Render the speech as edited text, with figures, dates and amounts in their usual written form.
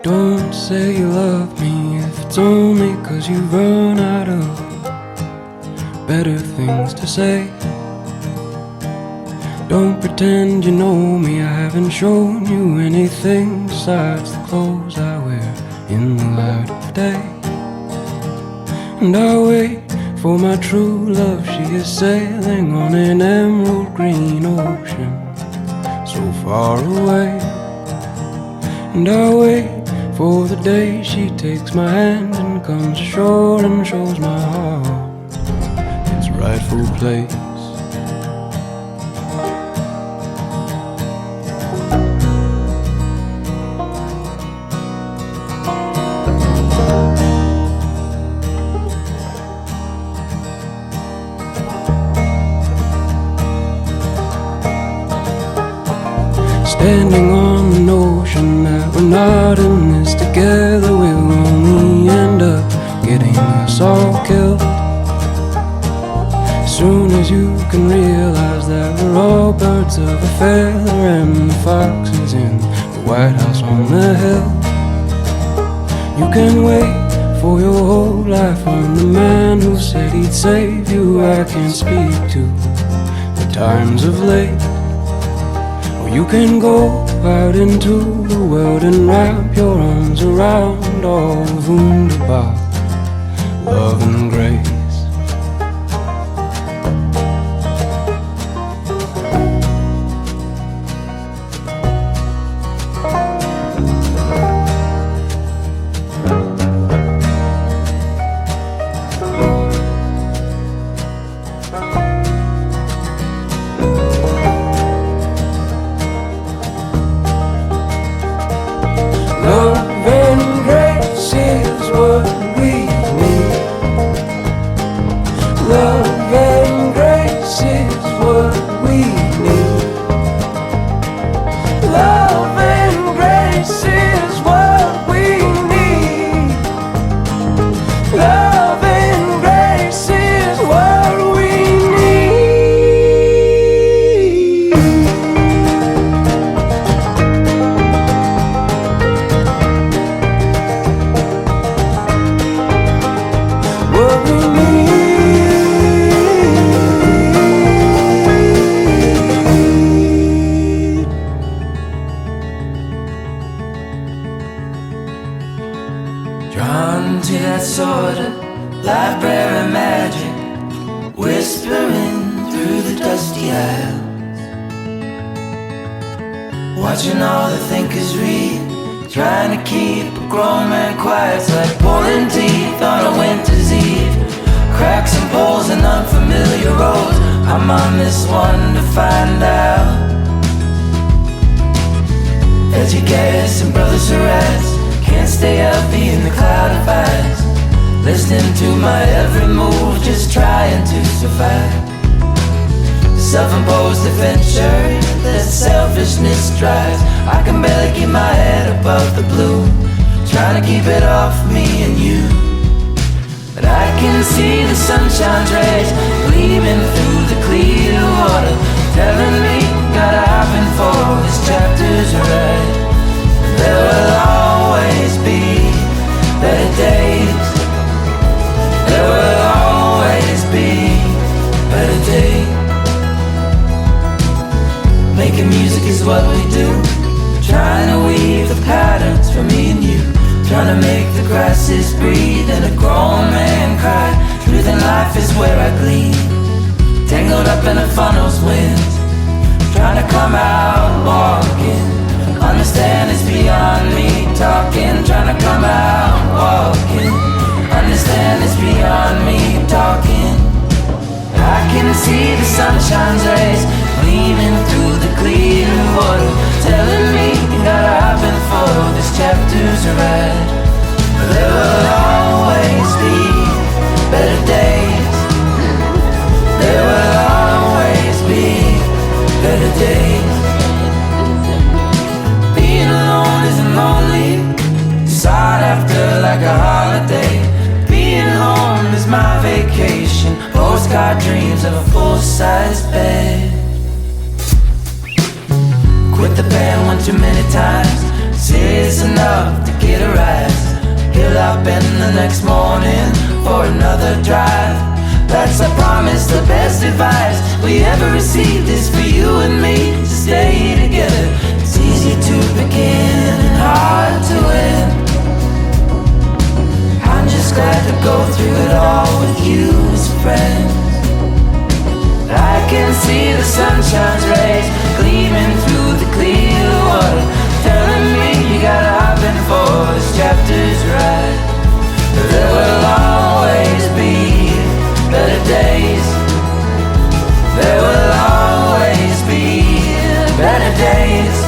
Don't say you love me if it's only 'cause you've run out of better things to say. Don't pretend you know me, I haven't shown you anything besides the clothes I wear in the light of day. And I wait for my true love, she is sailing on an emerald green ocean so far away. And I wait for the day she takes my hand and comes ashore and shows my heart its rightful place. Standing on the notion that we're not in this together, we'll only end up getting us all killed. As soon as you can realize that we're all birds of a feather and the fox is in the White House on the hill. You can wait for your whole life on the man who said he'd save you. I can't speak to the times of late. You can go out into the world and wrap your arms around all of Wunderbar, love and grace. Love and grace is what we need. Love and grace is what we need. Love and grace is what we need. Love and grace is what we need. What we need. Drawn to that sort of library magic, whispering through the dusty aisles, watching all the thinkers read, trying to keep a grown man quiet. It's like pulling teeth on a winter's eve, cracks and poles and unfamiliar roads. I'm on this one to find out. Educators and brothers harassed, can't stay healthy in the cloud of eyes, listening to my every move, just trying to survive. Self-imposed adventure that selfishness drives. I can barely keep my head above the blue, trying to keep it off me and you. But I can see the sunshine's rays gleaming through the clear water, telling me gotta happen for this chapter's right. There will always be better days. There will always be better days. Making music is what we do, trying to weave the patterns for me and you, trying to make the grasses breathe and a grown man cry. Truth in life is where I glean, tangled up in a funnel's winds, trying to come out walking. Understand it's beyond me talking, trying to come out walking. Understand it's beyond me talking. I can see the sunshine's rays gleaming through the clear water, telling me you gotta happen for this chapter's right. There will always be better days. There will always be better days. Being alone isn't lonely, sought after like a holiday. Being home is my vacation, postcard dreams of a full-size bed. Quit the band one too many times, serious enough to get get up in the next morning for another drive. That's, I promise, the best advice we ever received is for you and me to stay together. It's easy to begin and hard to end. I'm just glad to go through it all with you as friends. I can see the sunshine's rays gleaming through the clear water, telling me you gotta hop in for this chapter's right. There will always be better days. There will always be better days.